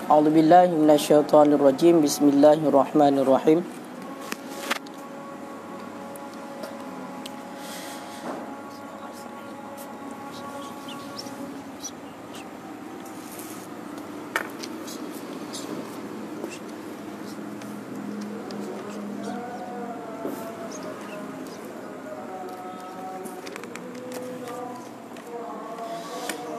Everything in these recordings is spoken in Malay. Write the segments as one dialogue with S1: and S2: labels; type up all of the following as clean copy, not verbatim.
S1: A'udzubillahi minasyaitonirrajim. Bismillahirrahmanirrahim.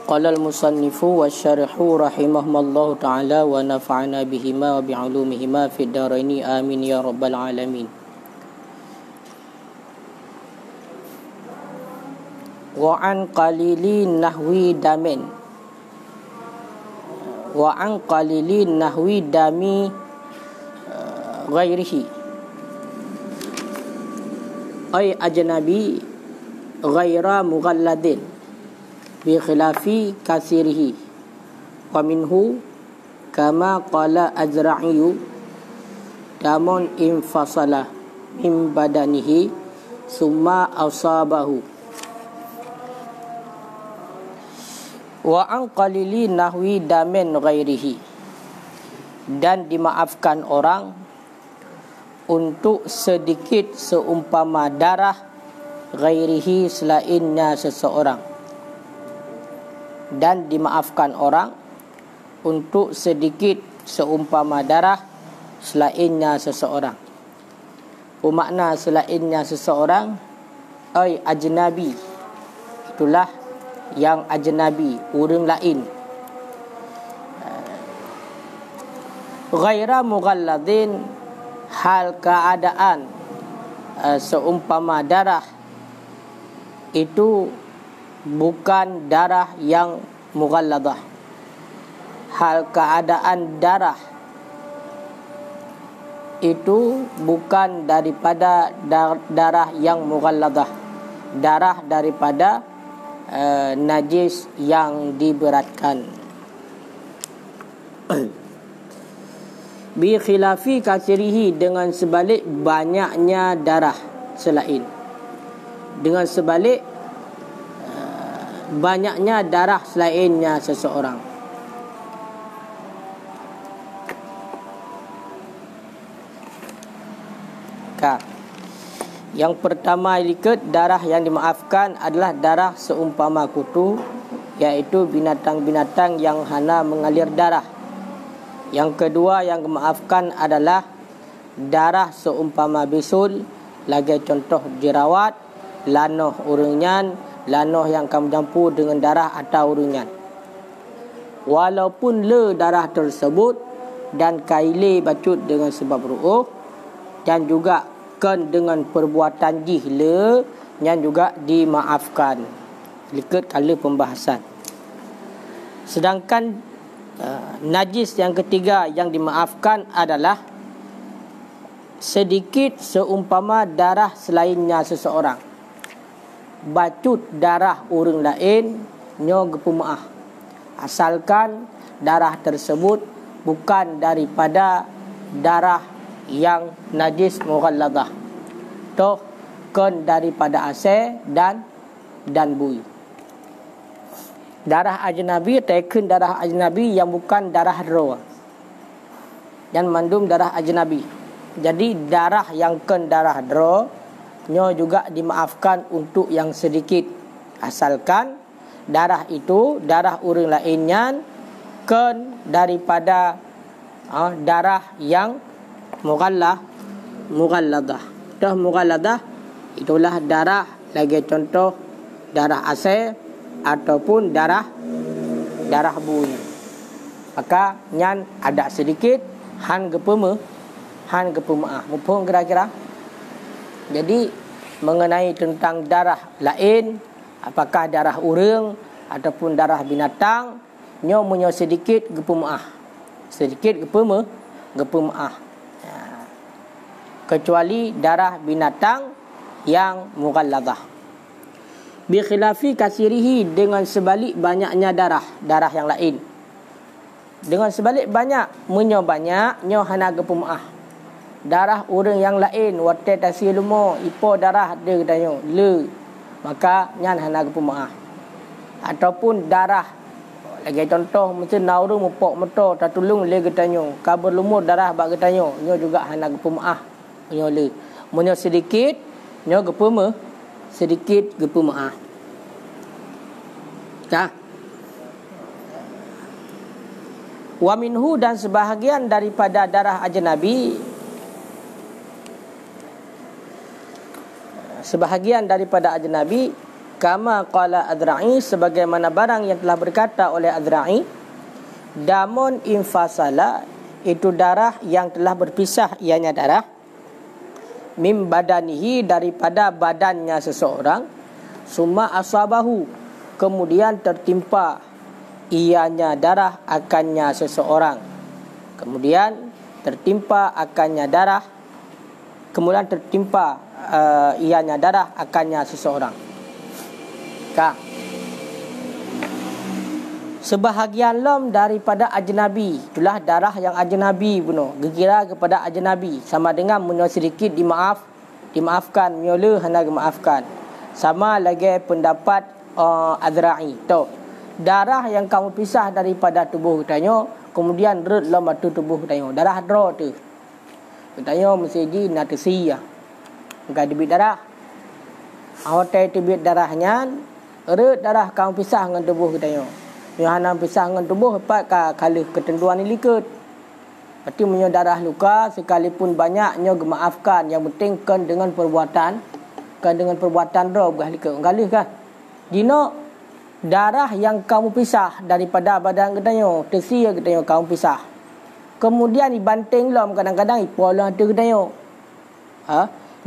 S1: Qala al-musannifu wa syarihu rahimahumullahu ta'ala wa nafa'ana bihima wa bi'ulumihima fid dharaini amin ya rabbal alamin. Wa an qalili nahwi damin wa an qalili nahwi dami ghairihi ay ajnabi ghaira mughalladin bi khilafi kasirihi wa minhu kama qala azra'iyu damun infasala min badanihi summa asabahu. Wa an qalili nahwi damin ghairihi, dan dimaafkan orang untuk sedikit seumpama darah ghairihi selainnya seseorang, dan dimaafkan orang untuk sedikit seumpama darah selainnya seseorang. Bermakna selainnya seseorang ay ajnabi, itulah yang ajnabi, orang lain. Ghaira mughalladin, hal keadaan seumpama darah itu bukan darah yang mughalladah. Hal keadaan darah itu bukan daripada darah yang mughalladah, darah daripada najis yang diberatkan. Bi khilafi kasirihi, dengan sebalik banyaknya darah selain, dengan sebalik banyaknya darah selainnya seseorang. Yang pertama ikut darah yang dimaafkan adalah darah seumpama kutu, iaitu binatang-binatang yang hana mengalir darah. Yang kedua yang dimaafkan adalah darah seumpama bisul, lagi contoh jerawat, lanoh uringan, lanoh yang akan bercampur dengan darah atau uringan. Walaupun le darah tersebut dan kaile bacut dengan sebab ru'uh, dan juga kan dengan perbuatan jihla, yang juga dimaafkan ikut kala pembahasan. Sedangkan najis yang ketiga yang dimaafkan adalah sedikit seumpama darah selainnya seseorang. Bacut darah orang lain nyo gepumaah, asalkan darah tersebut bukan daripada darah yang najis mughalladah, toh kan daripada asal dan bui. Darah ajnabi teken darah ajnabi yang bukan darah roh, dan mandum darah ajnabi. Jadi darah yang kan darah roh nyo juga dimaafkan untuk yang sedikit, asalkan darah itu darah orang lainnya kan daripada darah yang mughalladah. Dah mughalladah itulah darah, lagi contoh darah asal ataupun darah bui. Maka nyan ada sedikit han gepemaah. Mumpung kira-kira. Jadi mengenai tentang darah lain, apakah darah orang ataupun darah binatang, nyo munyo sedikit gepemaah. Sedikit gepemaah. Kecuali darah binatang yang mughalladah. Bi khilafi kasirihi, dengan sebalik banyaknya darah yang lain. Dengan sebalik banyak, munyo banyak nyo hana gepemaah. Darah orang yang lain wate tasilumo ipo darah ada katanya le, maka nyan hana gepemaah. Ataupun darah Lagi contoh macam nauru mupok motor tatulung le getanyo. Kabar lumur darah bak getanyo. Nyo juga hana gepu maah. Nyo le. Munyo sedikit nyo gepu sedikit gepu maah. Dah. Wa minhu dan sebahagian daripada darah ajnabi. Sebahagian daripada ajnabi kama qala Adra'i, sebagaimana barang yang telah berkata oleh Adra'i, damun infasala, itu darah yang telah berpisah, ianya darah mim badanihi, daripada badannya seseorang, summa asabahu, kemudian tertimpa ianya darah akannya seseorang, kemudian tertimpa akannya darah, kemudian tertimpa ianya darah akannya seseorang. Sebahagian lom daripada ajnabi, itulah darah yang ajnabi buno, gekira kepada ajnabi, sama dengan munyo sedikit dimaafkan, munyo hana dimaafkan. Sama lagi pendapat Adra'i. Tu darah yang kamu pisah daripada tubuh tanyo, kemudian red lom batu tubuh tanyo, darah dro tu tanyo mesti di natisia enggak debit darah. Hotel debit darahnya red darah kamu pisah dengan tubuh tanyo. Yang pisah dengan tubuh dapat kalah ketentuan ini likut. Berarti punya darah luka sekalipun banyaknya gemaafkan, yang penting kan dengan perbuatan roh gah likut. Galih kan? Dino darah yang kamu pisah daripada badan ketanyo, tersia ketanyo kamu pisah. Kemudian dibanting lom kadang-kadang ipolah tu ketanyo.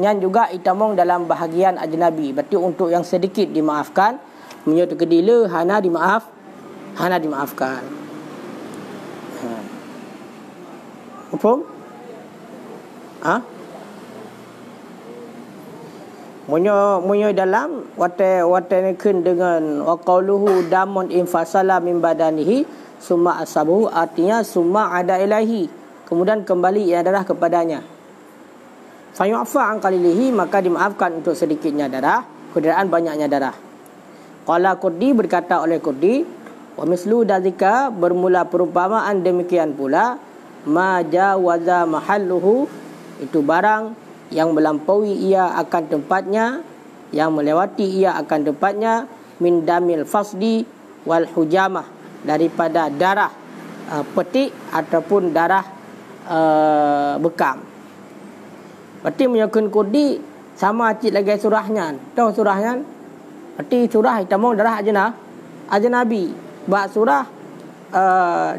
S1: Yang juga itamong dalam bahagian ajnabi. Berarti untuk yang sedikit dimaafkan, punya terkedila hana dimaafkan. Apa? Munyo dalam wate nekeun dengan waqauluhu damun infasala min badanihi summa asabu, artinya summa ada ilahi, kemudian kembali ia darah kepadanya. Fayu'fa an qalilihi, maka dimaafkan untuk sedikitnya darah, keadaan banyaknya darah. Qala Qurdi, berkata oleh Qurdi, wa mislu dzalika, bermula perumpamaan demikian pula, ma jawaza mahalluhu, itu barang yang melampaui ia akan tempatnya, yang melewati ia akan tempatnya, min damil fasdi wal hujamah, daripada darah petik ataupun darah bekam. Berarti menyokong Qurdi sama cik lagi surahnya. Tahu surahnya? Berarti surah hitamong darah ajnabi. Bak surah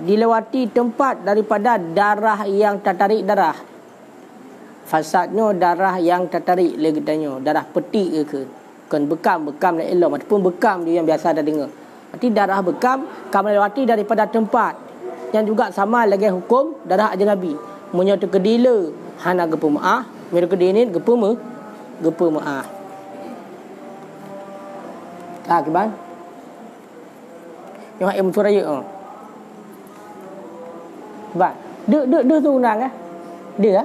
S1: dilewati tempat daripada darah yang tertarik darah. Fasadnya darah yang tertarik lagi tanya. Darah petik ke? Kan bekam la elok ataupun bekam dia yang biasa ada dengar. Berarti darah bekam kamu melewati daripada tempat yang juga sama lagi hukum darah ajnabi. Munyo terkedila hana gepu maah, munyo kedini gepu maah. Kiban. Yang em suraya. Kiban. Dia tu undang Dia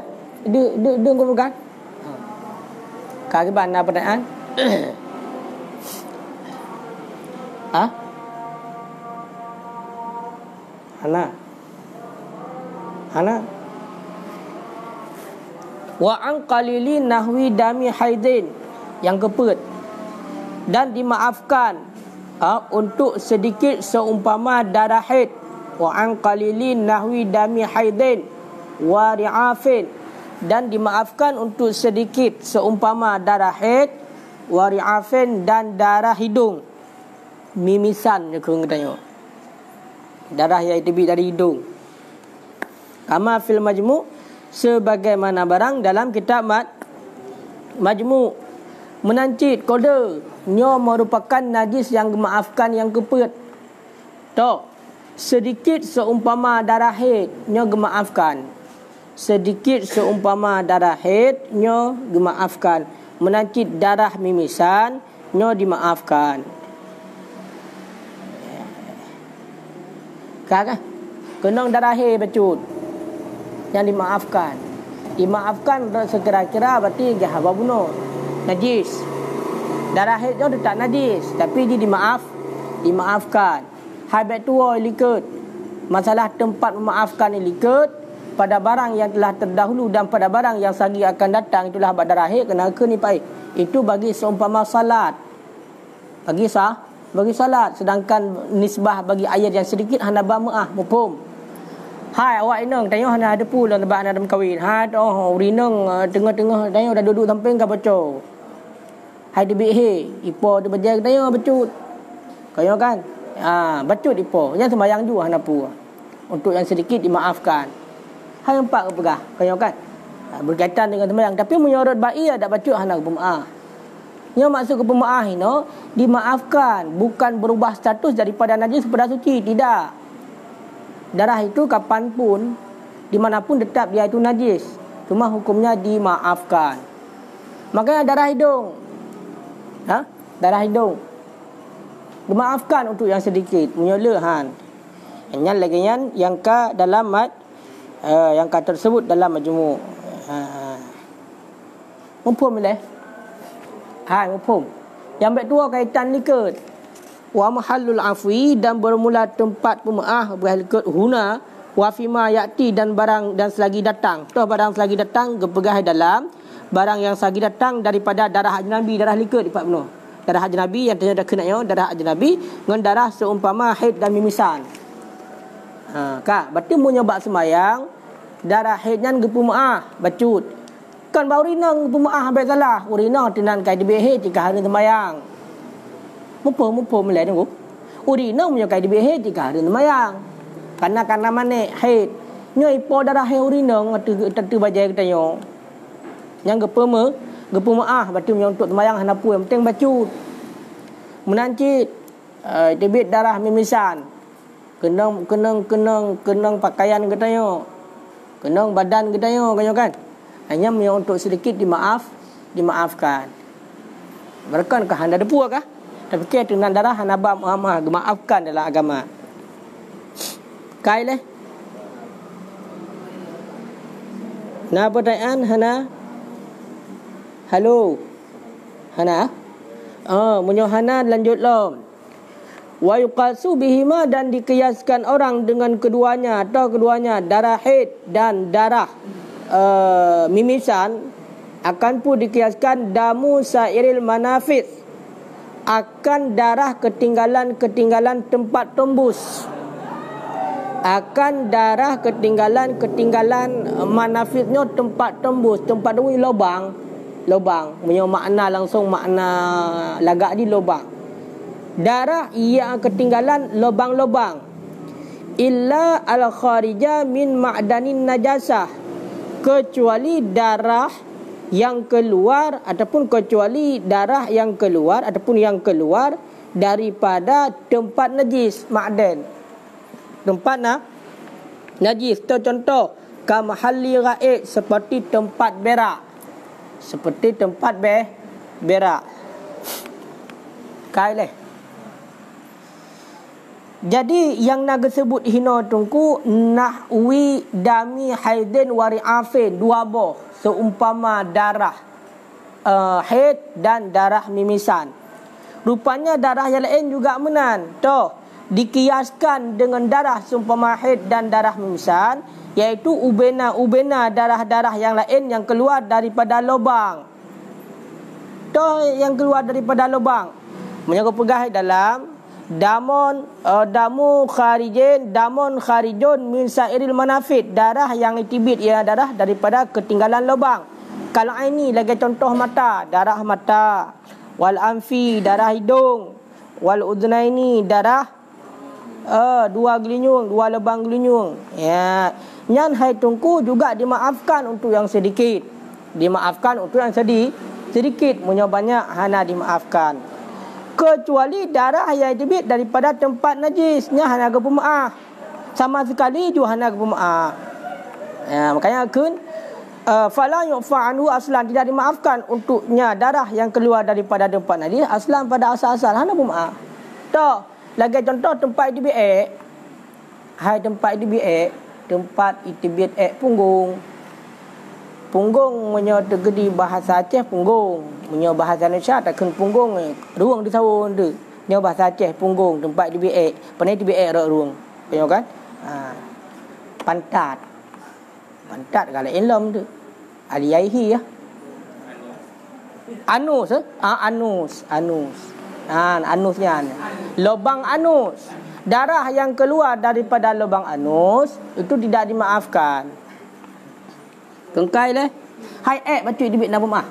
S1: ngomong kan? Kiban apa pertanyaan? Hana. Wa an qalilin nahwi dami haidin, yang kepet, dan dimaafkan untuk sedikit seumpama darah haid. Wa an qalilin nahwi dami haidin wa ri'afin, dan dimaafkan untuk sedikit seumpama darah haid, wa ri'afin, dan darah hidung. Mimisan je kau tanya. Darah yang terbit dari hidung. Kama fil majmu', sebagaimana barang dalam kitab majmu'. Menancit kode nyo merupakan najis yang dimaafkan yang kepet. Tok sedikit seumpama darah haid nyo dimaafkan. Sedikit seumpama darah haid nyo dimaafkan. Menancit darah mimisan nyo dimaafkan. Kakak kenang darah haid becut yang dimaafkan. Dimaafkan sekira-kira berarti gahaba bunuh najis. Darah haid tu tak najis, tapi dia dimaafkan. Hai baik tua likut. Masalah tempat memaafkan ni likut pada barang yang telah terdahulu dan pada barang yang lagi akan datang, itulah bab darah haid kena ke ni pai. Itu bagi seumpama salat. Bagi salat, sedangkan nisbah bagi ayat yang sedikit hana bamaah mufhum. Hai awak inang tanya hana ada pula lebah hana ada kahwin. Ha oh urinang tengah-tengah tanya dah duduk samping ka baca. Hai debik he ipo dia bejai tanya becut. Kaya kan? Becut ipo. Yang sembahyang juga hana pula. Untuk yang sedikit dimaafkan. Hai empat ke pegah. Kaya kan? Berkaitan dengan sembahyang, tapi menyorot baik ada becut hana pemaaf. Yang maksud ke pemaaf ini dimaafkan, bukan berubah status daripada najis kepada suci, tidak. Darah itu kapanpun, dimanapun tetap dia itu najis, cuma hukumnya dimaafkan. Makanya darah hidung, darah hidung dimaafkan untuk yang sedikit, menyolahan. Yang lagi yang ka dalam yang ka tersebut dalam majmu'. Mufhum leh? Hai mufhum. Yang baik dua kaitan likut. Wa mahallul afwi, dan bermula tempat pemaaf berlikut huna wa fima yati, dan barang dan selagi datang. Toh barang selagi datang gepegah dalam barang yang selagi datang daripada darah ajnabi, darah likut di Pak Beno. Darah ajnabi yang tanya dah kenanya darah ajnabi dengan darah seumpama haid dan mimisan. Kak, berarti mu nyoba sembayang darah haidnya gepemaaf bacut. Kan bau rinang pemaaf habis salah. Urina tenan kai debih haid jika hari sembahyang. Mupo melai tunggu. Urina punya kai debih haid jika hari sembahyang. Karena mana haid. Nya ipo darah haid urina ngatu bajai katanya. Yang gepemaaf berarti punya untuk sembahyang hana pu yang penting bacut. Menancit debit darah mimisan. Kenang pakaian katanya. Kenang badan katanya kan. Hanya yang untuk sedikit dimaafkan. Berkan kah anda depu kah? Tapi kita dengan darah hanabah Muhammad dimaafkan dalam agama. Kai leh. Nah pertanyaan hana. Halo. Hana? Munyo hana lanjut lom. Wa yuqasu bihima, dan dikiaskan orang dengan keduanya atau keduanya darah haid dan darah mimisan akan pun dikiaskan damu sairil manafis, akan darah ketinggalan tempat tembus, akan darah ketinggalan manafisnya tempat tembus lubang punya makna langsung, makna lagak di lubang. Darah yang ketinggalan lubang-lubang illa al-kharija min ma'danin najasah, kecuali darah yang keluar ataupun yang keluar daripada tempat najis, ma'dan. Tempat najis. Contoh kamahalli ghaid, seperti tempat berak. Kaileh. Jadi yang nak sebut hina tungku nahwi dami haidin wari'afin, dua boh seumpama darah haid dan darah mimisan. Rupanya darah yang lain juga menan. Toh dikiaskan dengan darah seumpama haid dan darah mimisan, iaitu ubena darah-darah yang lain yang keluar daripada lubang. Toh yang keluar daripada lubang menyangkut pegah dalam damu kharijun min sairil manafid, darah yang itibit, ia darah daripada ketinggalan lubang. Kalau ini lagi contoh mata, darah mata, wal anfi, darah hidung, wal udnaini, darah dua lubang gelinyung. Ya, nyan hai tungku juga dimaafkan untuk yang sedikit. Sedikit punya banyak hana dimaafkan. Kecuali darah yang dibit daripada tempat najisnya hana ke pemaaf. Sama sekali juga hana ke pemaaf. Ya, makanya fala yu'fa anhu aslan, tidak dimaafkan untuknya darah yang keluar daripada tempat najis aslan, pada asal-asal hana pemaaf. Toh, lagi contoh tempat dibit tempat itibit punggung punya tergedi bahasa Aceh punggung, punya bahasa Indonesia takkan punggung ruang di sawun tu. Nyo bahasa Aceh punggung tempat dibiak. Pandai dibiak rak ruang. Tengok kan? Pantat. Pantat kalau ilm tu. Aliyaihi ya. Anus anus. Anusnya. Lubang anus. Darah yang keluar daripada lubang anus itu tidak dimaafkan. Kengkai leh. Hai baca dibit nama mah.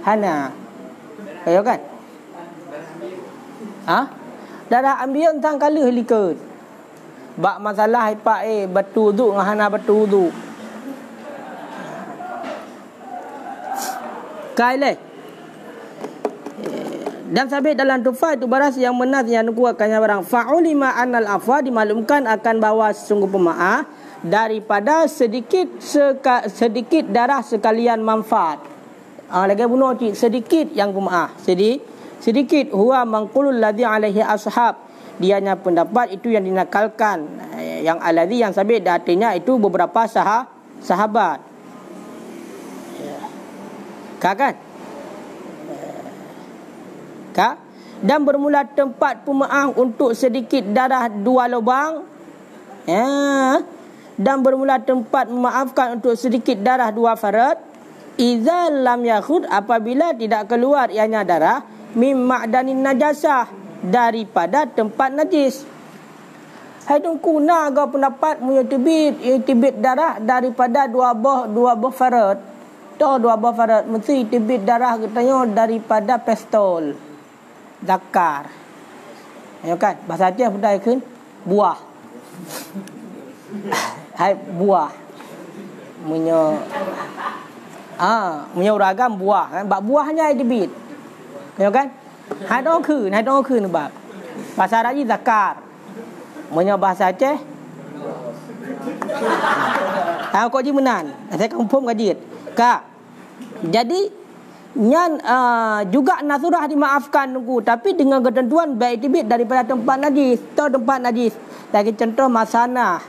S1: Hana. Kayo kan? Darah ambil tang kala helikut. Bak masalah ipak batu wudu ngahana batu wudu. Kaileh. Dan sabit dalam tufah itu baras yang menas yang kuatkannya barang fa'ulima annal afwa dimaklumkan akan bahawa sesungguh pemaaf daripada sedikit darah sekalian manfaat. Lagi bunuh sedikit yang pemaaf. Sedikit huwa mangqulul ladzi alaihi ashab. Dianya pendapat itu yang dinakalkan yang alladzi yang sabit artinya itu beberapa sahabat. Kan? Dan bermula tempat pemaaf untuk sedikit darah 2 lubang. Dan bermula tempat memaafkan untuk sedikit darah 2 farad. Iza lam yakhud apabila tidak keluar ianya darah mim ma'danin najasah daripada tempat najis. Hai dongku naga pendapat punya tibit darah daripada 2 buah farad. 2 buah farad mesti tibit darah katanya daripada pistol. Zakar. Ya kan? Bahasa Aceh pedai kan? Buah. Hai buah. Punya ragam buah kan? Bab buahnya tibit. Ya kan? Hai dong ke bab. Bahasa Arab zakar. Punya bahasa Aceh kau ji menan. Saya confirm gadit. Jadi juga nasurah dimaafkan nunggu tapi dengan ketentuan baik tibit daripada tempat najis atau tempat najis. Lagi contoh masanah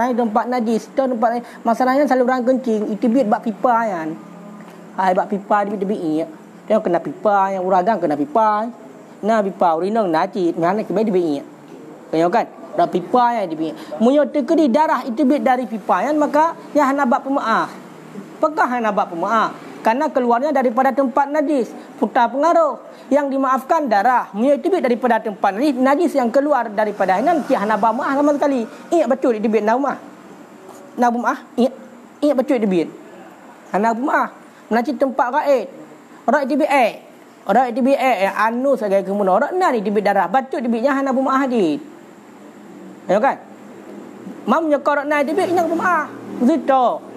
S1: di tempat najis atau tempat masanahnya selalu orang kencing itibit bak pipa kan. Bak pipa tibit dia kena pipa yang uragang kena pipa. Nah pipa urinang najis mana kebai tibit. Tengok kan? Dak pipa yang tibit. Munyo tekedi darah itibit dari pipa kan maka ya hana bak pemaaf. Apakah hana bak pemaaf? Karena keluarnya daripada tempat najis. Putar pengaruh. Yang dimaafkan darah. Menyetibit daripada tempat najis yang keluar daripada hinan. Cik hana bamah sama sekali. Ingat betul ditibit nama. Nabumah. Ingat betul ditibit. Hana bumah. Menacik tempat raid. Orang itibit Orang itibit anus sebagai kemudian. Orang nak ditibit darah. Betul ditibitnya hana bumah hadid. Ya kan? Mam nyekor nak ditibit. Ingat bumah. Betul.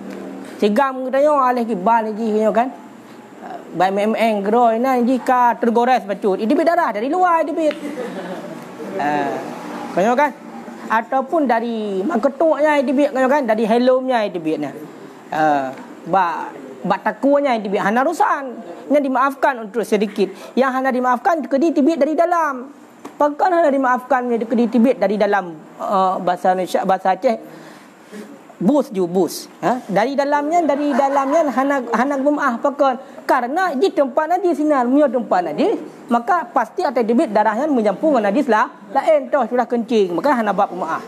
S1: Sigam katanya alih kibal lagi kan. Baik memeng geroi na jika tergores becut. Ini darah dari luar dibit. Kan? Ataupun dari mangketuknya dibit kan dari helmnya dibitnya. Bak takunya dibit hana rusan. Yang dimaafkan untuk sedikit. Yang hana dimaafkan kedi tibit dari dalam. Pakan hana dimaafkan kedi tibit dari dalam bahasa Indonesia bahasa Aceh. Bus. Dari dalamnya hana bumah pakon karena di tempat najis sinar punya tempat najis maka pasti ada debit darahnya menyampung dengan najis lah lain toh sudah kencing maka hana bab bumah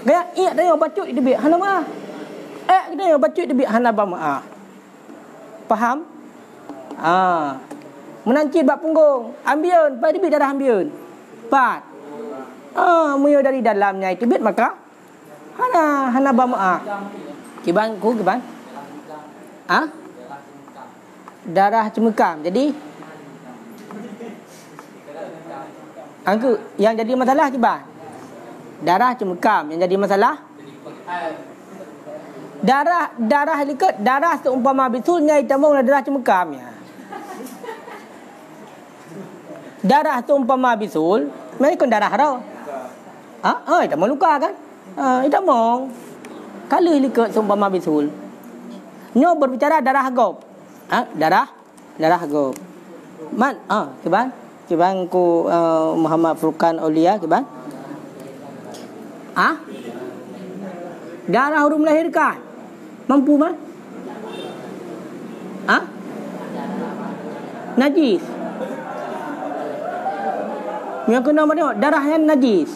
S1: gaya dia bacut debit hana bumah dia bacut debit hana bumah faham menancit bab punggung ambiun pai debit darah ambiun pat punya dari dalamnya itu debit maka hana bama kiban darah cemekam. Jadi angku yang jadi masalah kiban darah cemekam yang jadi masalah darah liket darah seumpama bisulnya itamung darah cemekam ya. Darah seumpama bisul mereka darah rau itamung luka kan. Tidak mau. Kalau lihat seumpama bisul. Nyo berbicara darah gob. Darah gob. Man, kiban ku Muhammad Furqan Aulia kiban. Darah huruf melahirkan. Mampu man? Najis. Yang kena mana darah yang najis.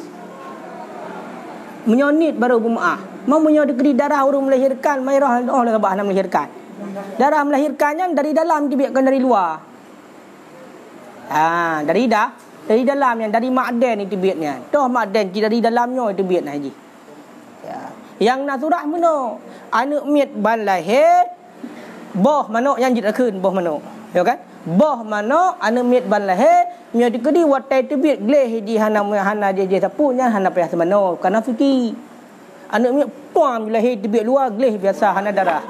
S1: Menyonit baru pemaah. Mau menyodikri darah orang melahirkan, mairah Allah lebah nak melahirkan. Darah melahirkannya dari dalam dibiarkan dari luar. Dari dalam yang dari makden itu biatnya. Toh makden dari dalamnya itu biat haji. Ya. Yang nak surah mana? Anak miat ban lahir, boh mana yang jid akun boh mana. Ya kan? Boh mana anak miat ban lahir, nya dikedi watai tu biat gleh di hana je sapunya hana payah semano karena suci. Anak miat puang bila lahir tu biat luar gleh biasa hana darah.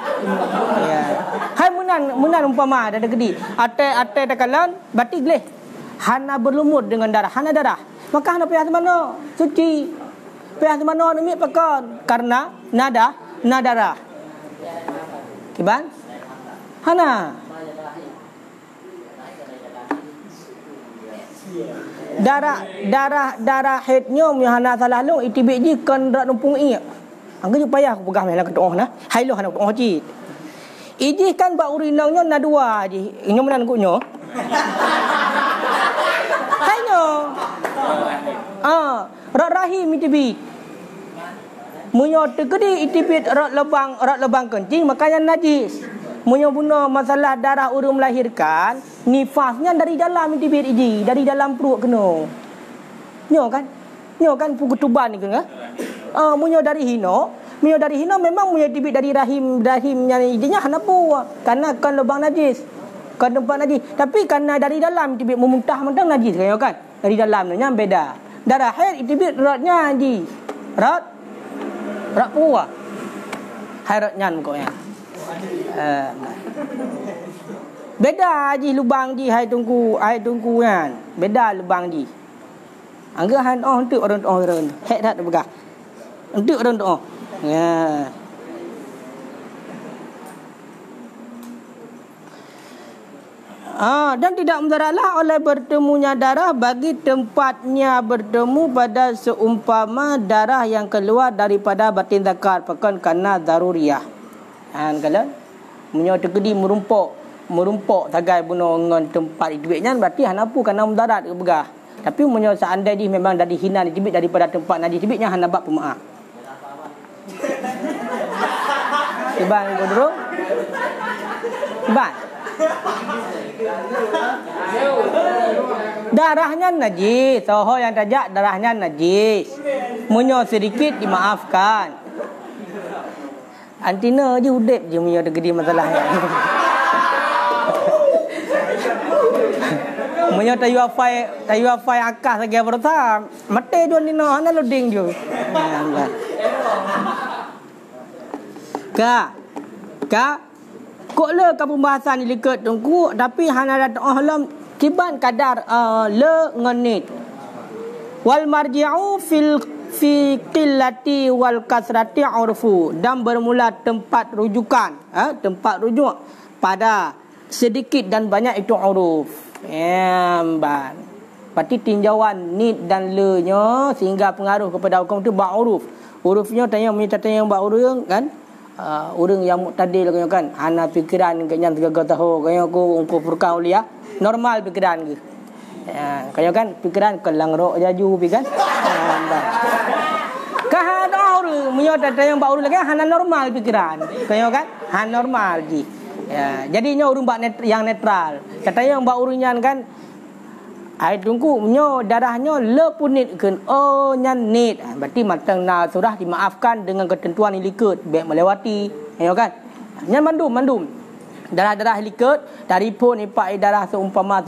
S1: Ya. Hai munan umpama ada kedi. Ate takalan batik gleh. Hana berlumut dengan darah, hana darah. Maka hana payah semano, suci. Payah semano anak miat pakon karena darah. Kiban? Hana. Darah headnya hana salah lu itibik ji kan rak numpung ingat. Angka je payah aku pegang lah kedoh nah. Hai lu hana kedoh ji. Iji kan bak urinangnya na dua ji. Inyo menan kunyo. Hai no. Rak rahim itibik. Munyo tegedi itibik rak lebang kencing makanya najis. Munyo bunuh masalah darah urung melahirkan, nifasnya dari dalam itibit iji, dari dalam perut kena. Nyo kan pukutuban ni kan? Munyo dari hino memang munyo itibit dari rahimnya ijinya hanapu. Karena kan lubang najis. Kan tempat najis. Tapi karena dari dalam itibit memuntah-muntah najis kan? Dari dalamnya beda. Darah haid itibit ratnya iji. Rat puah. Hairatnya pokoknya. Beda ji lubang ji hai tungku kan. Beda lubang ji. Angga han untuk orang hek dak begah. Untuk orang doa. Ya. Dan tidak mudaratlah oleh bertemunya darah bagi tempatnya bertemu pada seumpama darah yang keluar daripada batin zakar pekan karena daruriyah. Kalau menyo tegedi merumpok tagai bunuh dengan tempat duitnya berarti hanapu karena mudarat ke begah. Tapi menyo seandainya memang dari hina ditibit daripada tempat najis tibitnya hana bab pemaaf. Iban godro. Iban. Darahnya najis, soho yang tajak darahnya najis. Menyo sedikit dimaafkan. Antina je udip je punya gede masalahnya. Punya tayu afai akas lagi berta. Mate jo ni no hana loading jo. Ka kok le ka pembahasan ni liket tungku tapi hana dat ahlam kiban kadar le ngenit. Wal marji'u fi qillati wal kasrati urfu, dan bermula tempat rujukan tempat rujuk pada sedikit dan banyak itu uruf. Berarti tinjauan nit dan le nya sehingga pengaruh kepada hukum itu ba uruf. Urufnya tanya ba uruf kan. Orang yang muktadil kan hana fikiran kenyang 3 tahun kaya aku umpu furqah ulia normal fikiran ke. Kaya kan fikiran kelang rok jaju pi kan. Kahana orang menyo tanya ba uruf lagi hana normal fikiran. Kaya kan hana normal ji. Jadinya orang yang netral. Katanya yang ba urunyan kan ai tungku nyo darahnya le punit keun nyan nit. Berarti matang na surah dimaafkan dengan ketentuan yang liket baik melewati ya kan. Nyan mandum darah-darah liket dari pun ipak darah seumpama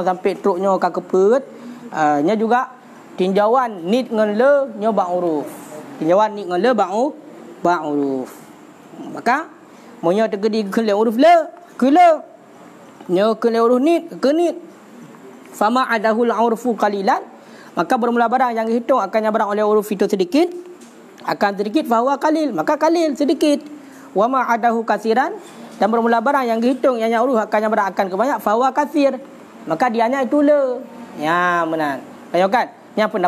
S1: sampai truknya ke keput. Nya juga tinjauan nit ngan le nyo ba uruf. Tinjauan nit ngan le ba uruf. Maka monyo tegedi keun le uruf le kele nyo keun le uruf nit ke nit. Fama adahul urfu qalilan, maka bermula barang yang dihitung akannya barang oleh uruf itu sedikit akan sedikit bahwa qalil, maka qalil sedikit. Wa ma adahu kasiran, dan bermula barang yang dihitung yang uruf akannya barang akan kebanyak bahwa kasir, maka dianya itu le. Ya benar. Tengok kan? Yang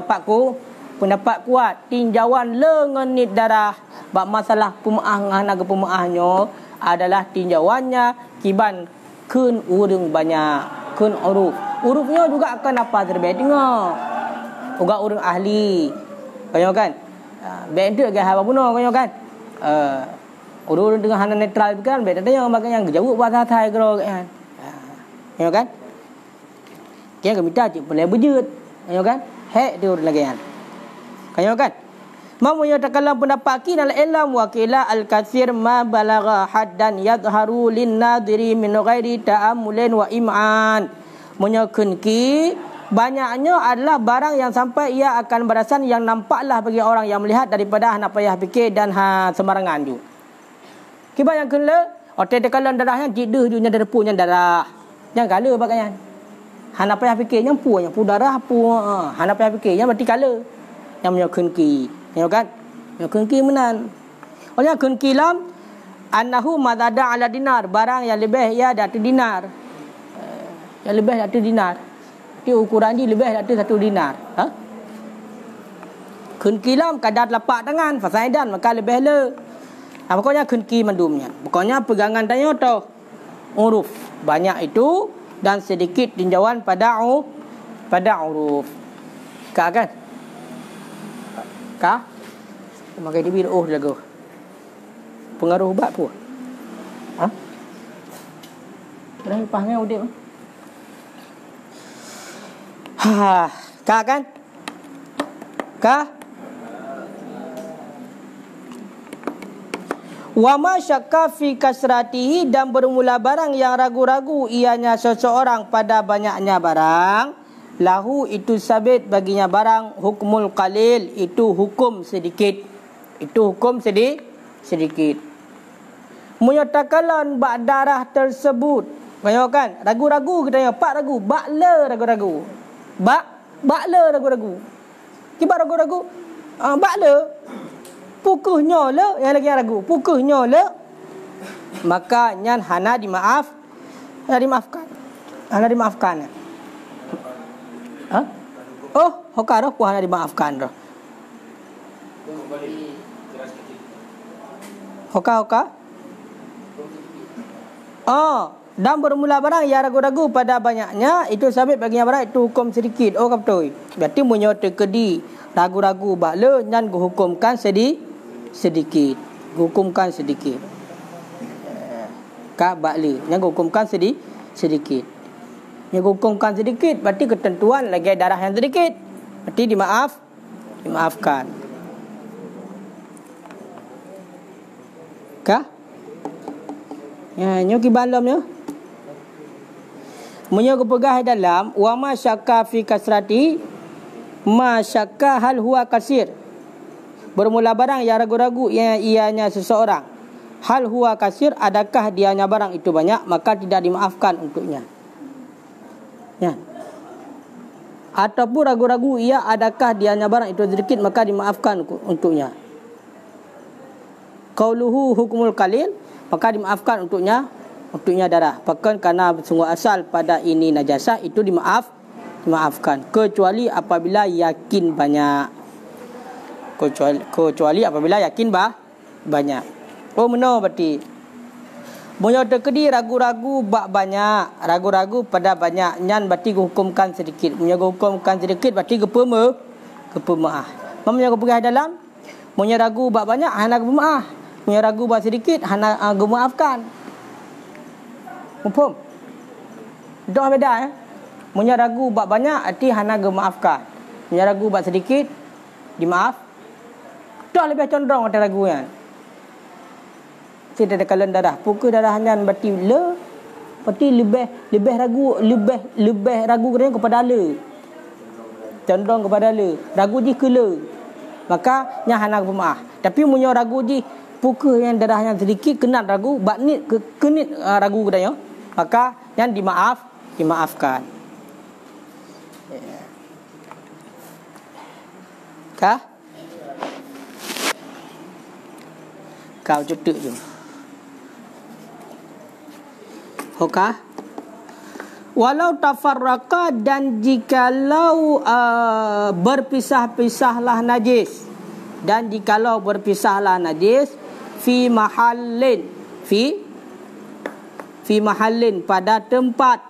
S1: pendapat kuat tinjauan le ngenit darah bab masalah pemaah ngana ke pemaahnya adalah tinjauannya kiban keun urang banyak keun uruf Urufnya juga akan apa terbaik tengok. Uga uruf ahli. Kau kan? Baik tu ke apa puno kau kan? Uruf dengan hana netral kan baik tanya makanya jauh bahasa Thai kau kan. Kau kan? Kia kami minta cik boleh bejut. Kau kan? Hek tu lagi kan. Kau kan? Mamunya takalam pendapat ki dalam ilm wakila al-katsir ma balagha haddan yadharu lin-nadiri min ghairi ta'ammulin wa im'an. Menyokun ki banyaknya adalah barang yang sampai ia akan berasan yang nampaklah bagi orang yang melihat daripada hana payah fikir dan sembarangan ju. Kiba yang kena otak tekalan darahnya jiduh ju nya punya darah. Yang kala bagaian. Hana payah fikir yang pu darah pu hana payah fikir yang berarti kala. Yang menyokun ki. Ya kan? Menyokun ki menan. Oleh kun kilam annahu madada ala dinar, barang yang lebih ia dari dinar. Yang lebih dari dinar. Dia ukuran dia lebih dari 1 dinar. Kun kilam kadar lapak tangan fasaidan maka lebih le. Pokoknya kun ki mandumnya. Pokoknya pegangan tanya tu uruf banyak itu dan sedikit tinjauan pada uruf. Kan? Kah? Makai dia biru lagu. Pengaruh ubat pun. Dah pahangnya udik. Kah kan? Kah? Wa ma syakka fi kasratihi, dan bermula barang yang ragu-ragu ianya seseorang pada banyaknya barang. Lahu itu sabit baginya barang hukmul qalil, itu hukum sedikit. Itu hukum sedikit. Menyatakan bak darah tersebut. Kaya kan? Ragu-ragu kita tanya, pak ragu, bak le ragu-ragu. Bak le ragu-ragu. Kibat ragu-ragu? Bak le. Pukuhnya le, yang lagi ragu. Pukuhnya le. Maka nyan hana dimaafkan. Hana dimaafkan. Oh, hokar dah puan dimaafkan dah. Hoka. Dan bermula barang yang ragu-ragu pada banyaknya, itu sabit baginya barang itu hukum sedikit. Oh betul. Berarti menyota kedi ragu-ragu bakle dan hukumkan sedikit. Hukumkan sedikit. Ka bakle yang hukumkan sedikit. Yang hukumkan sedikit berarti ketentuan lagi darah yang sedikit. Berarti dimaafkan. Kah? Ya, nyoki balamnya. Munyo kepegah dalam wa ma syakka fi kasrati ma syakka hal huwa kasir. Bermula barang yang ragu-ragu ianya seseorang. Hal huwa kasir, adakah dianya barang itu banyak, maka tidak dimaafkan untuknya. Ya. Ataupun ragu-ragu ia adakah dianya barang itu sedikit, maka dimaafkan untuknya. Qauluhu hukmul qalil, maka dimaafkan untuknya darah. Bahkan karena sungguh asal pada ini najasah, itu dimaafkan kecuali apabila yakin banyak. Kecuali apabila yakin banyak. Oh benar berarti. Punya terkedi ragu-ragu bak banyak, ragu-ragu pada banyak, nyan berarti hukumkan sedikit. Punya hukumkan sedikit berarti kepemaah. Mamanya kepegah dalam punya ragu bak banyak hana kepemaah. Punya ragu bak sedikit hana gemaafkan. Faham? Dah beda Punya ragu bak banyak arti hana gemaafkan. Punya ragu bak sedikit dimaaf. Dah lebih condong ada ragu kan. Tidak ada kalan darah. Pukul darah hanya berarti le. Berarti lebih ragu, lebih ragu kepada le. Condong kepada le. Ragu je ke le. Maka nya hana pemaaf. Tapi munyo ragu je pukul yang darah yang sedikit kena ragu, baknit kenit ragu kedanya. Maka yang dimaafkan. Kah? Kau cetuk je. Okah? Walau tafarraqa, dan jikalau berpisah-pisahlah najis, dan jikalau berpisahlah najis fi mahallin pada tempat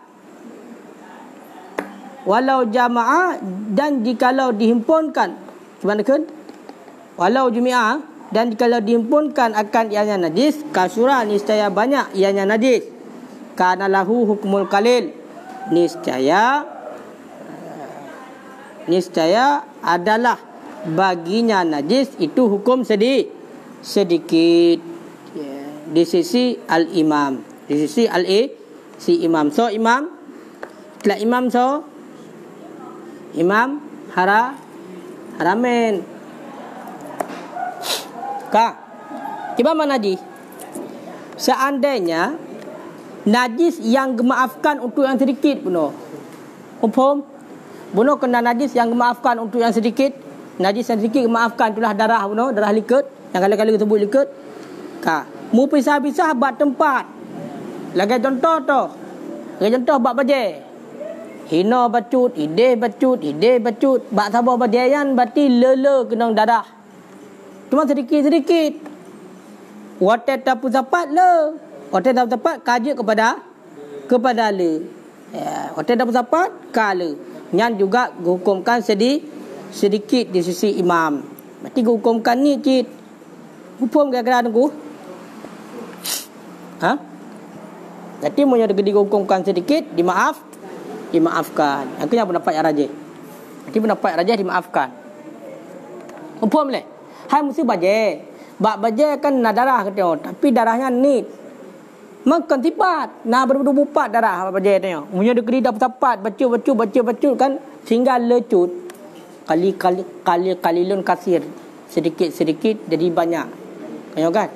S1: walau jamaah, dan jikalau dihimpunkan, subhanakan walau jumi'ah, dan jikalau dihimpunkan akan ianya najis, kasura, niscaya banyak ianya najis, kana lahu hukmul qalil, niscaya adalah baginya najis itu hukum sedikit di sisi al-imam, di sisi si imam. So imam, setelah imam, so imam haramin ka gimana najis? Seandainya najis yang dimaafkan untuk yang sedikit, bunuh hukum bunuh kena najis yang dimaafkan untuk yang sedikit. Najis yang sedikit dimaafkan, itulah darah, bunuh darah liket yang kali-kali sebut liket ka mu pisah-pisah bab tempat. Lagi contoh bab baje hina bacut, ide bacut, bak sabar bajayan berarti lele kena darah. Cuma sedikit-sedikit. Watet tapu sapat le. Watet tapu sapat kaji kepada le. Ya, watet tapu sapat kala. Yang juga dihukumkan sedikit di sisi imam. Berarti dihukumkan ni cik. Hukum kira-kira tunggu. Ha? Berarti punya dihukumkan sedikit, dimaafkan. Akhirnya pendapat yang rajih. Berarti pendapat yang rajih dimaafkan. Hukum le. Hai mesti baje. Bak baje kan nak darah katanya, tapi darahnya ni makan tipat. Nah berbupat darah baje tanya. Punya degeri dah tepat, baca kan sehingga lecut. Kalilun kasir. Sedikit jadi banyak. Kan?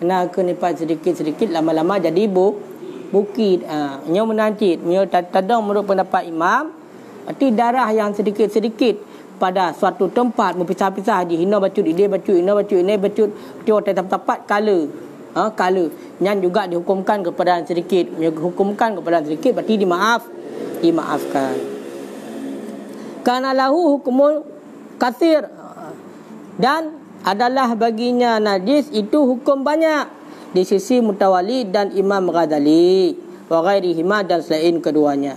S1: Kena kenipat sedikit lama-lama jadi bukit. Nya menancit, nya tadang menurut pendapat imam, berarti darah yang sedikit pada suatu tempat berpisah-pisah haji hina bacut, ide bacut, ina bacut, ini bacut, dia tepat kala. Kala yang juga dihukumkan kepada yang sedikit, dihukumkan kepada yang sedikit berarti dimaafkan. Kana lahu hukmul katsir, dan adalah baginya najis itu hukum banyak di sisi Mutawali dan Imam Ghazali wa ghairihima, dan selain keduanya.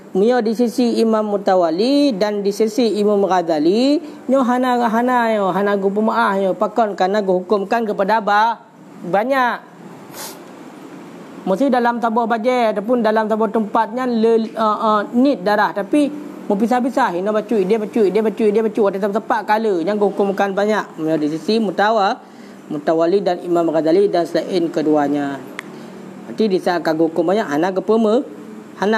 S1: Mio di sisi Imam Mutawali dan di sisi Imam Ghazali nyo hana gu pemaah nyo pakon karena gu hukumkan kepada banyak. Mesti dalam tabur baje ataupun dalam tabur tempatnya nit darah, tapi mau pisah-pisah hina bacu dia bacu ada tepat kala yang gu hukumkan banyak. Mio di sisi Mutawali dan Imam Ghazali dan selain keduanya. Berarti di saat gu hukum banyak hana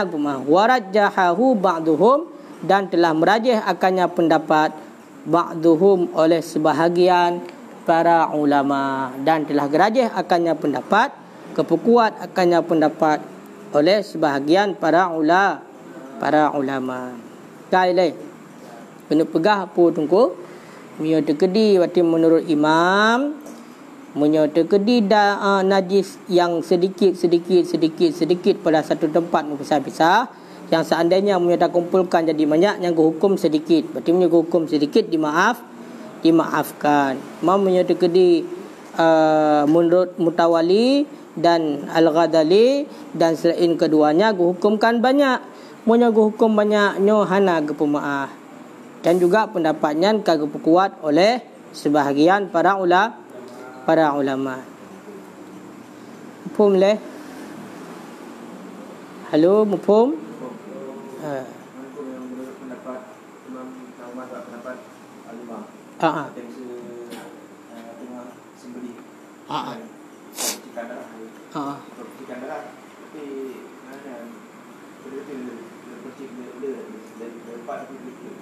S1: gu warajjahahu ba'duhum, dan telah merajih akannya pendapat ba'duhum oleh sebahagian para ulama, dan telah gerajih akannya pendapat keperkuat akannya pendapat oleh sebahagian para ulama. Kailai kena pegah apa tunggu mio tekedi berarti menurut imam menyertai najis yang sedikit pada satu tempat berpisah-pisah, yang seandainya menyertai kumpulkan jadi banyak yang hukum sedikit, berarti hukum sedikit dimaafkan. Menyertai menurut Mutawali dan Al-Ghazali dan selain keduanya hukumkan banyak, hukum banyak nyo hana gepemaah, dan juga pendapatnya kagak kuat oleh sebahagian para ulama. Mufhum le? Halo, mufhum?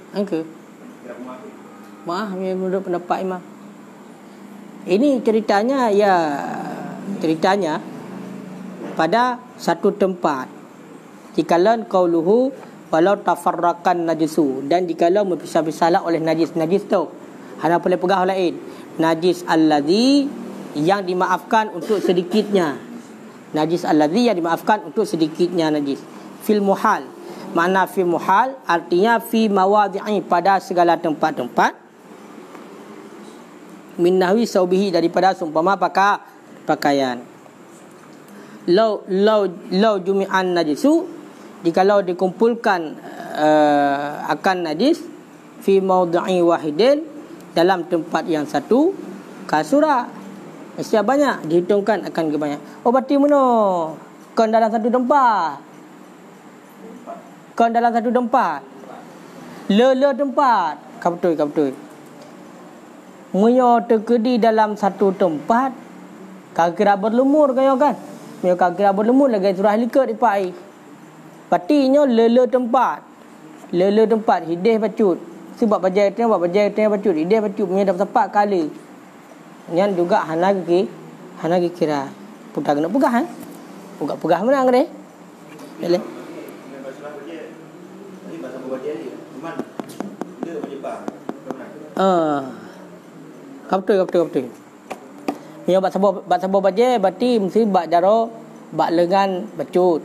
S1: Angka. Maaf, menurut pendapat imam. Ini ceritanya pada satu tempat. Jikalau qauluhu walau tafarraqan najisu, dan jikalau berpisah-pisahlah oleh najis tu. Hana boleh pegang lain. Najis alladhi yang dimaafkan untuk sedikitnya. Najis alladhi yang dimaafkan untuk sedikitnya najis. Fil muhal. Makna fil muhal artinya fi mawadhi'i, pada segala tempat-tempat. Min nahwi saubihi, daripada seumpama pakaian. Lau jumi'an najisu, jikalau dikumpulkan akan najis fi maudhi'i wahidin, dalam tempat yang satu, kasura, mesti banyak, dihitungkan akan kebanyak. Oh berarti mana kon dalam satu tempat, kon dalam satu tempat, le tempat, kau betul munyo terkedi dalam satu tempat, kira berlumur kaya kan, munyo kira berlumur lagi surah likat ipai, berarti nyo le tempat, le tempat hidih bacut. Sebab bajai tengah bacut, hidih bacut munyo dapat tempat kala. Nyan juga hana kira putar kena pegah pegah menang deh. Boleh. Kau betul. Munyo bak sabo bajai berarti mesti bak jaro, bak lengan bacut,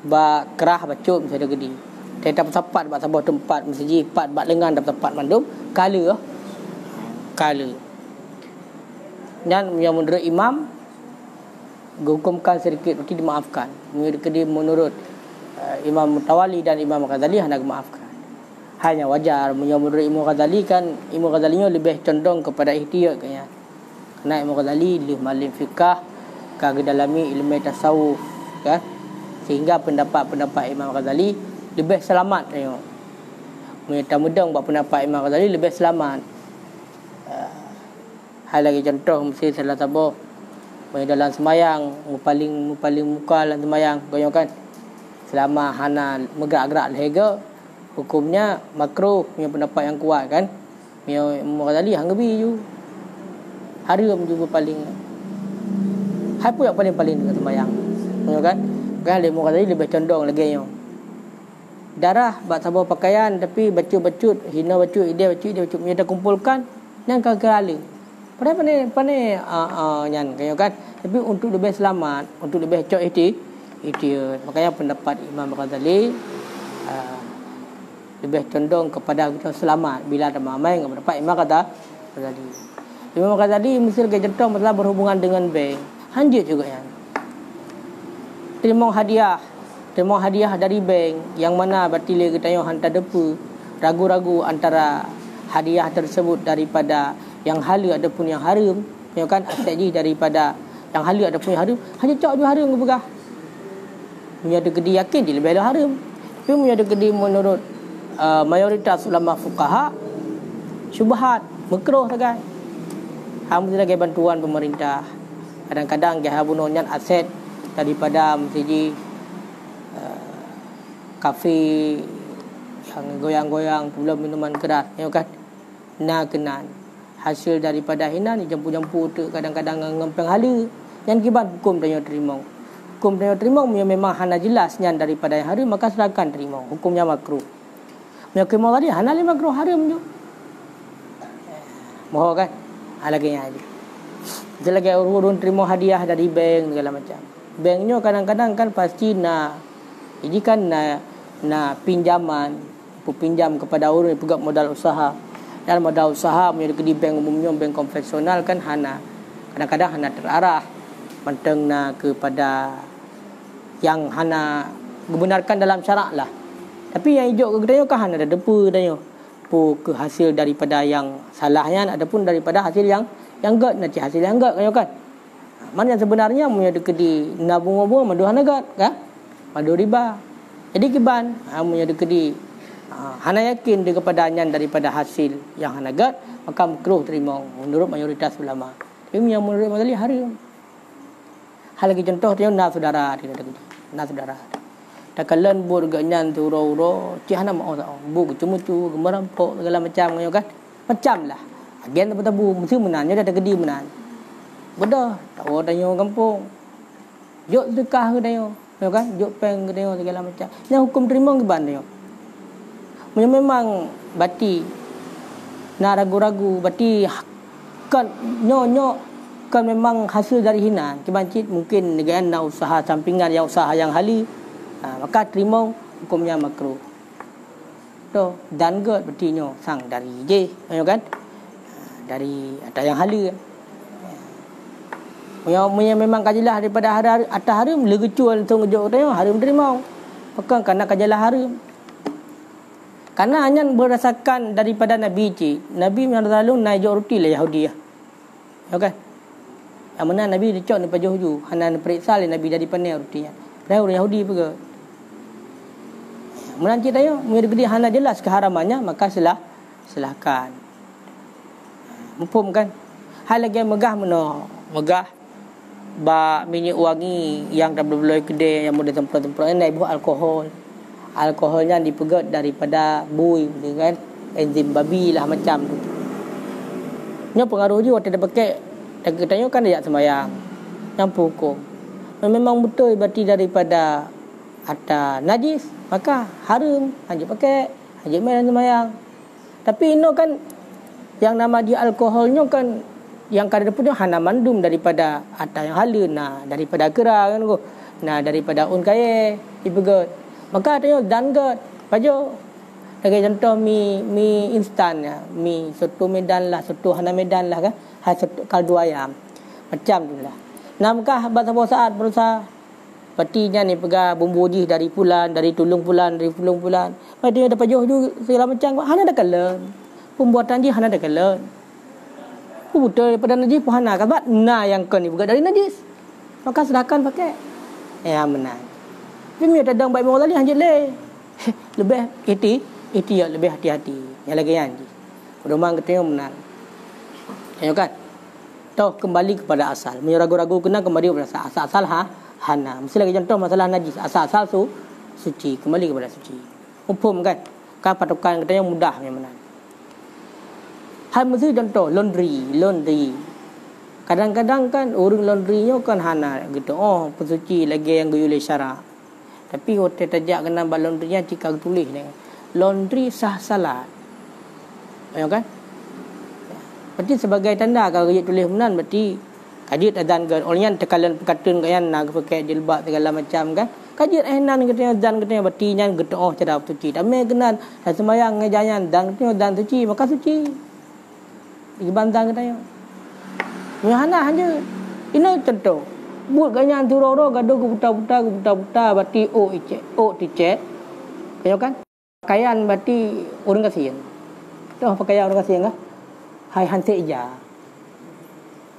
S1: bak kerah bacut mesti ada gedi. Dia dapat sepat bak sabo tempat mesti pat bak lengan dapat sepat mandum kala. Dan yang menurut imam dihukumkan sedikit berarti dimaafkan. Menurut Imam Mutawali dan Imam Ghazali hendak dimaafkan. Hanya wajar. Yang menurut Imam Ghazali kan, Imam Ghazali lebih condong kepada ihtiyat kan ya. Kerana Imam Ghazali lebih malim fiqah, kagak dalami ilmu tasawuf kan. Sehingga pendapat Imam Ghazali lebih selamat tengok. Menyata mudang buat pendapat Imam Ghazali lebih selamat. Hal lagi contoh mesti salah tabuh dalam semayang paling muka dalam semayang goyang kan, selama hana megak-gerak lega hukumnya makruh, punya pendapat yang kuat kan. Imam Ghazali hang gebi ju haram juga paling apa yang paling dengan semayang goyang kan Imam Ghazali lebih condong lagi yo darah bak sabar pakaian tapi bacut hina bacut ide bacut punya dah kumpulkan yang kagak pandai nyan kan. Tapi untuk lebih selamat, untuk lebih cok itu makanya pendapat Imam Ghazali lebih condong kepada kita selamat bila ada mamai dengan pendapat Imam Ghazali. Imam Ghazali mesti lagi contoh masalah berhubungan dengan bank. Hanjit juga yang terima hadiah dari bank yang mana batile kita yang hantar depu ragu-ragu antara hadiah tersebut daripada yang halal ataupun yang haram, ya kan, asyik daripada yang halal ataupun yang haram, hanya cak je haram ke pegah. Punya ada gedi yakin dia lebih haram. Tapi punya ada gedi menurut mayoritas ulama fuqaha syubhat, makruh sagai. Hang mesti lagi bantuan pemerintah. Kadang-kadang dia bunonyan aset daripada mesti kafe yang goyang-goyang pula minuman keras, ya kan. Kenan hasil daripada hina ni jampu-jampu tu kadang-kadang ngempeng hala yang kibat hukum dia terima. Hukum dia terima memang hana jelas nyan daripada yang haram, maka silakan terima. Hukumnya makruh. Menyakui mau tadi hana le makruh haram je. Moho kan? Lagi yang ada. Dia lagi urun terima hadiah dari bank segala macam. Banknya kadang-kadang kan pasti ini kan pinjaman, pinjam kepada orang yang pegang modal usaha. Dan modal usaha punya di bank umumnya, bank konvensional kan hana kadang-kadang hana terarah menteng kepada yang hana dibenarkan dalam syarak lah. Tapi yang hijau ke kedai kan hana ada depu dan ke hasil daripada yang salahnya ataupun daripada hasil yang gad nanti hasil yang gad kan. Mana yang sebenarnya punya di kedai nabung-nabung madu hana gad kan? Madu riba. Jadi kiban punya di kedai hana yakin dia kepadanya daripada hasil yang hana gad, maka makruh terima menurut mayoritas ulama. Tapi yang menurut Ghazali haram. Hal lagi contoh dia saudara dia ada saudara. Takalan bur ganyan tu ro ci hana mau bu cumu-cu gemerampok segala macam kan. Macamlah. Agen tabu mesti menanya ada gedi menan. Bedah tahu danyo kampung. Jok sedekah ke danyo, kan? Jok peng ke danyo segala macam. Yang hukum terima ke ban danyo. Memang bati nak ragu-ragu bati kan nyok kan memang hasil dari hina kibancit mungkin negara nak usaha sampingan yang usaha yang halal, maka terima hukumnya makruh tu dan gad berarti nyo sang dari je kan dari ada yang halal yang memang kajilah daripada atas haram legecuan tong jok tu haram terima Maka karena kajalah haram. Karena hanya berdasarkan daripada Nabi Nabi yang lalu naik roti lah Yahudi ya. Okey. Yang mana Nabi dicok ni pajuh-juh. Hanan periksa le Nabi dari pandai rotinya. Dah orang Yahudi juga. Menanti tayo, mirgedi hana jelas keharamannya, maka silahkan. Mumpum kan? Hal lagi megah meno, megah ba minyak wangi yang dah beloi kedai yang mudah tempat-tempat ini buat alkohol. Alkoholnya dipegat daripada bui kan, enzim babi lah macam tu. Nya pengaruh juga waktu dia pakai. Dan katanya kan dia sembahyang. Yang hukum. Memang betul berarti daripada ada najis, maka haram hanya pakai, hanya main sembahyang. Tapi ini kan yang nama dia alkoholnya kan yang kada punya hana mandum daripada ada yang halun, nah daripada kera kan ko. Nah daripada un kaya dipegat. Maka tanya dan gat pajo. Sebagai contoh mi instan ya, mi soto Medan lah, soto hana Medan lah kan. Soto kaldu ayam. Macam itulah. Nah maka bahasa saat berusaha patinya ni pegang bumbu jih dari pulan, dari tulung pulan, dari pulung pulan. Dia dapat jauh juga segala macam. Hana dah kalen. Pembuatan jih hana dah kalen. Betul daripada najis pun hana kan. Nah yang kan ni bukan dari najis. Maka sedangkan pakai. Ya menang. Dia punya dadang baik orang tadi hanya lebih itu ya lebih hati-hati. Yang lagi yang pedoman katanya menang. Ya kan? Tahu kembali kepada asal. Ragu-ragu kena kembali kepada asal hana. Mesti lagi contoh masalah najis. Asal suci. Kembali kepada suci. Hukum kan? Kan patokan katanya mudah yang menang. Hal mesti contoh laundry. Kadang-kadang kan orang laundry-nya kan hana gitu. Oh, pensuci lagi yang guyule syarak. Tapi hotel tajak kena laundry-nya jika tulis ni. Laundry sah salat. Ya kan? Berarti sebagai tanda kalau dia tulis menan berarti kajian azan kan. Orang yang tekalan perkataan kan nak pakai jilbab segala macam kan. Kajian enan katanya azan katanya berarti nya gitu oh cara suci. Tapi kenan sembahyang ngajayan dan katanya dan suci maka suci. Dibantang katanya. Hana hanya ini contoh. Buat ganyan turoro gaduh buta berarti ticet. Kayo kan? Pakaian berarti orang kasihan. Tahu pakaian orang kasihan kah? Hai hansik ja.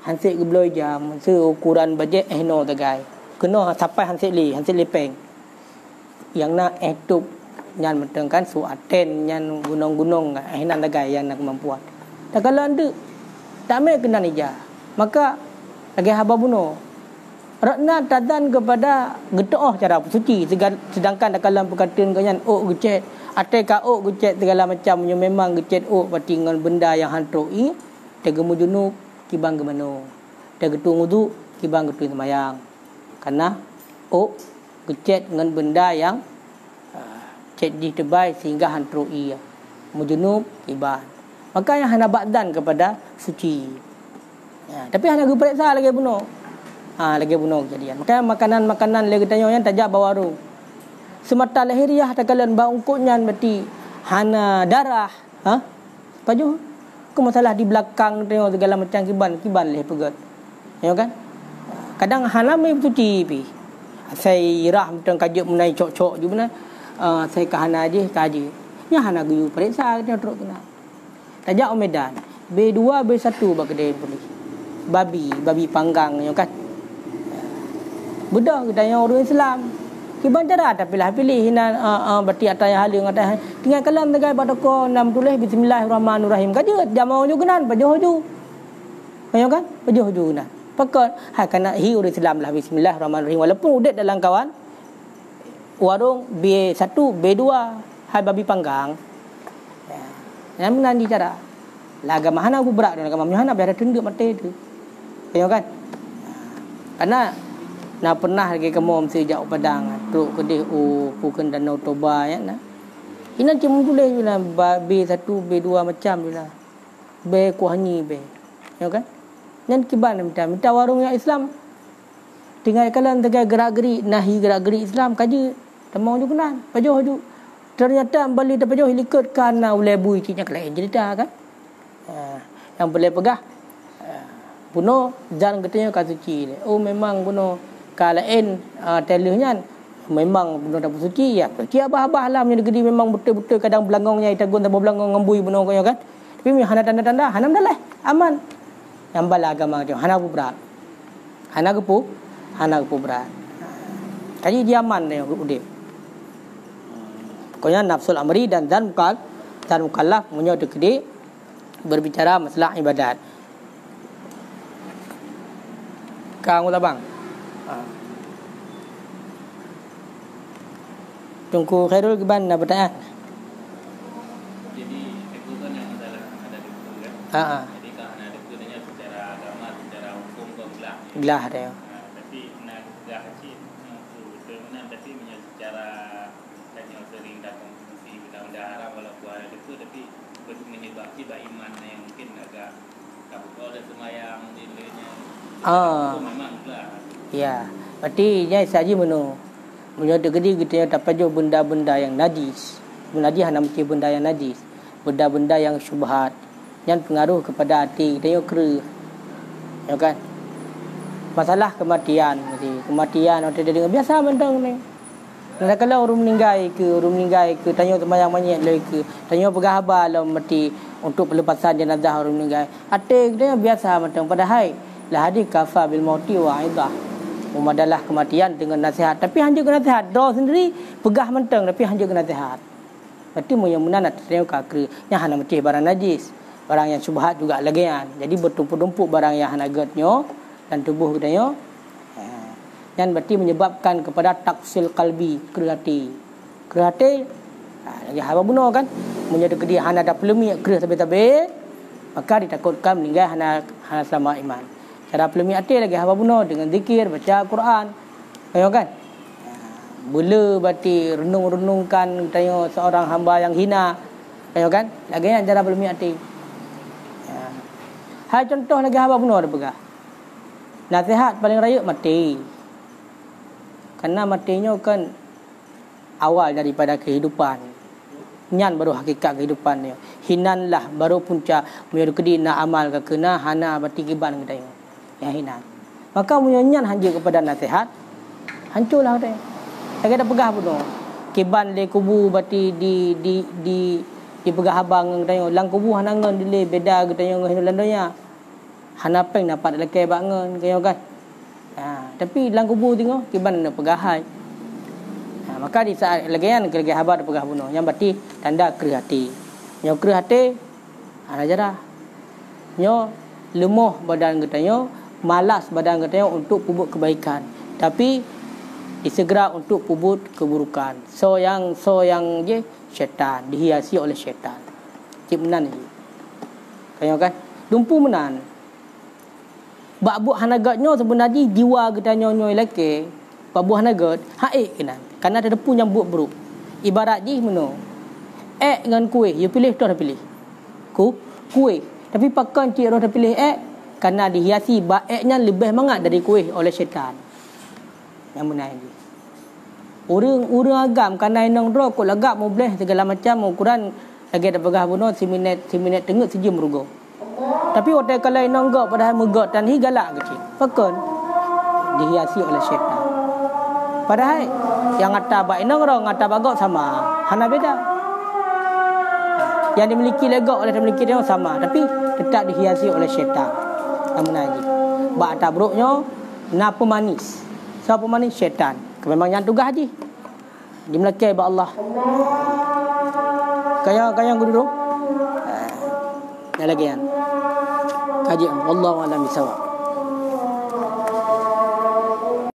S1: Hansik gebloi ja seukuran bajet no tagai. Kena sampai hansik lipeng. Yang nak etup nyan mentengkan su aten nyan gunung-gunung nan tagai yang nak kemampuan. Tak kalau anda tak mai kena ija. Maka lagi haba bunuh. Rakna tadan kepada getoh cara suci sedangkan dalam perkataan kanyan gecet atai ka gecet segala macam memang gecet berarti dengan benda yang hantroi tegemu junub kibang gemano tegetu wudu kibang getu sembayang karena gecet dengan benda yang cet di tebai sehingga hantroi mujunub kibang maka yang hana badan kepada suci ya, tapi hana periksa lagi bunuh lagi bunuh kejadian. Makanya makanan-makanan lagi tanya yang tajak bawaru. Semata lahiriah takalan baungkutnya berarti hana darah. Paju. Ke masalah di belakang tengok segala macam kiban leh pegat. Ya kan? Kadang hana mai suci pi. Saya irah tentang kajuk menai cok-cok juga benar. Saya ke hana je kaji. Ya hana guyu periksa dia teruk kena. Tajak Medan. B2 B1 bagedai polis. Babi panggang ya kan? Budak kita yang orang Islam. Kiban cara tapi lah pilih hina berarti atas yang haling atas tinggal kalam tegai batoko nam tulis bismillahirrahmanirrahim. Kaje jamau juga nan pajoh ju. Kayo kan? Pajoh ju nan. Pakot kena orang Islam lah bismillahirrahmanirrahim walaupun udat dalam kawan warung B1 B2 hai babi panggang. Ya. Yang menandi cara. Laga mahana aku berak dengan agama mahana biar tunduk mate tu. Kayo kan? Karena nah pernah lagi kamu mesti jauh padang truk kedih bukan danau Toba ya nah. Ini cuma tulis bila B1 B2 macam bila. B kuahni B. Ya kan? Nan kiban minta warung yang Islam. Tinggal kalian tegai gerak-gerik nahi gerak-gerik Islam kaje temau juga nan. Pajoh ju. Ternyata balik pajoh likut kana ulai bui cinya kelain cerita kan. Yang boleh pegah bunuh jangan katanya kasuci. Memang bunuh kalain telehnya memang benar dapur suci ya. Suci abah-abah lah punya negeri memang betul-betul kadang belangongnya itagun tanpa belangong ngambui benar kau kan. Tapi hana tanda-tanda hanam dah lah aman. Yang bala agama dia hana pu berat. Hana kepu berat. Jadi dia aman dia udip. Pokoknya nafsul amri dan zan mukallaf punya dekedi berbicara masalah ibadat. Kang ulah bang. Tunggu Khairul Giban nak bertanya.
S2: Jadi itu kan yang ada di buku kan. Jadi kalau ada itu nanya secara agama, secara hukum belah.
S1: Belah dia.
S2: Tapi nak belah kecil itu mana tapi secara hanya sering datang fungsi benda-benda haram walaupun ada itu tapi menyebabkan iman yang mungkin agak kabur dan semayang nilainya. Itu memang belah. Ya,
S1: berarti nya saja menu. Menyodok gede kita dapat jo benda-benda yang najis. Najis hanya mesti benda yang najis. Benda-benda yang syubhat yang pengaruh kepada hati kita yo kera. Ya kan? Masalah kematian mesti. Kematian orang dia dengar biasa mentang ni. Nak kalau orang meninggal ke tanya sembahyang banyak lagi ke. Tanya pegah habar lah mati untuk pelepasan jenazah orang meninggal. Hati kita biasa mentang padahal la hadis kafa bil mauti wa aidah. Memadalah kematian dengan nasihat. Tapi hanya kena nasihat. Draw sendiri, pegah mentang. Tapi hanya kena nasihat. Berarti yang menanat. Yang kakri. Yang hanya mati barang najis. Barang yang subhat juga lagian. Jadi bertumpuk-tumpuk barang yang hanya getnya. Dan tubuh katanya. Yang berarti menyebabkan kepada taksil kalbi. Kerhati. Kerhati. Lagi apa benar kan. Menyedek dia hanya ada pelemi. Kerah tabir-tabir. Maka ditakutkan meninggal hanya selama iman. Cara pelemi hati lagi apa guna dengan zikir, baca Quran. Ayo kan? Bela berarti renung-renungkan tanya seorang hamba yang hina. Ayo kan? Lagi yang cara pelemi hati. Hai contoh lagi apa guna ada pegah. Nasihat paling raya mati. Karena matinya kan awal daripada kehidupan. Nyan baru hakikat kehidupan dia. Hinanlah baru punca menyuruh kedi nak amal ke kena hana berarti kiban kita yang hina. Maka menyanyian hanya kepada nasihat hancurlah dia. Saya kata pegah pun tu. Kiban le kubu berarti di pegah abang katanya lang kubu hanangan dile beda katanya dengan landonya. Hana peng dapat lekai bangun kaya kan. Tapi lang kubu tengok kiban nak pegah hai. Maka di saat legian ke habar pegah bunuh yang berarti tanda kerah hati. Nyo kerah hati ana jarah. Nyo lemah badan katanya malas badan katanya untuk pupuk kebaikan tapi disegera untuk pupuk keburukan. So yang je syaitan dihiasi oleh syaitan. Cip menan je. Kaya kan? Dumpu menan. Bak hanagatnya sebenarnya jiwa katanya nyoy leke. Babu hanagat haik kenan. Karena ada depu yang buruk. Ibarat je meno. Dengan kuih, you pilih tu dah pilih. Kuih. Tapi pakan cik roh dah pilih karena dihiasi baiknya lebih mangat dari kuih oleh syaitan. Yang benar ini. Urang agam karena inang roh kok lagak mau boleh segala macam ukuran lagi ada pegah bunuh si minit tengok sejam merugo. Tapi waktu kalau inang gak padahal megot dan hi galak kecil. Pakan dihiasi oleh syaitan. Padahal yang ngata bak inang roh ngata bagok sama. Hana beda. Yang dimiliki legok oleh dimiliki dia sama tapi tetap dihiasi oleh syaitan. Yang menaji. Bak tabruknya napa manis. Siapa manis syaitan. Memang yang tugas haji. Dia melekai ba Allah. Kaya guru. Yang lagi kan. Kaji wallahu a'lam bisawab.